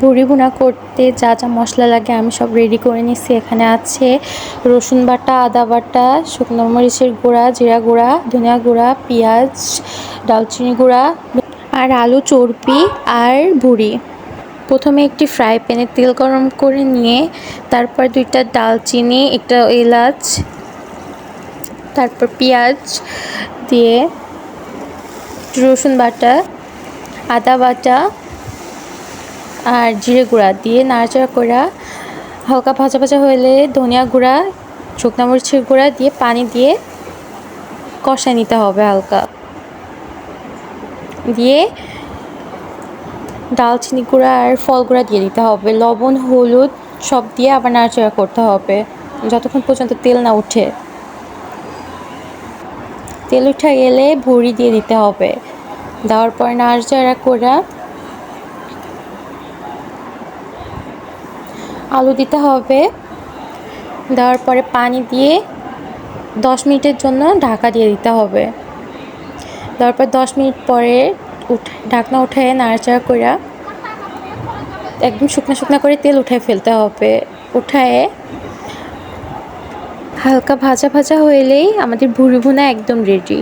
ভুড়ি ভুনা করতে যা যা মশলা লাগে আমি সব রেডি করে নিচ্ছি। এখানে আছে রসুন বাটা, আদা বাটা, শুকনো মরিচের গুঁড়া, জিরা গুঁড়া, ধনিয়া গুঁড়া, পেঁয়াজ, দারচিনি গুঁড়া আর আলু চর্বি আর ভুড়ি। প্রথমে একটি ফ্রাই প্যানে তেল গরম করে নিয়ে তারপর 2টা দারচিনি, একটা এলাচ, তারপর পেঁয়াজ দিয়ে রসুন বাটা, আদা বাটা আর জিরে গুঁড়া দিয়ে নাড়াচাড়া করে হালকা ভাজা ভাজা হলে ধনিয়া গুঁড়া, শুকনো মরিচের গুঁড়া দিয়ে পানি দিয়ে কষায় নিতে হবে। হালকা দিয়ে দারচিনি গুঁড়া আর ফল গুঁড়া দিয়ে দিতে হবে, লবণ হলুদ সব দিয়ে আবার নাড়াচাড়া করতে হবে যতক্ষণ পর্যন্ত তেল না উঠে। তেল উঠে গেলে ভুড়ি দিয়ে দিতে হবে, দেওয়ার পর নাড়াচাড়া করে আলু দিতে হবে, দেওয়ার পরে পানি দিয়ে 10 মিনিটের জন্য ঢাকা দিয়ে দিতে হবে। দেওয়ার পর 10 মিনিট পরে ঢাকনা উঠায় নাড়াচাড়া করে একদম শুকনো শুকনো করে তেল উঠায় ফেলতে হবে। উঠায়ে হালকা ভাজা ভাজা হলেই আমাদের ভুড়ি ভুনা একদম রেডি।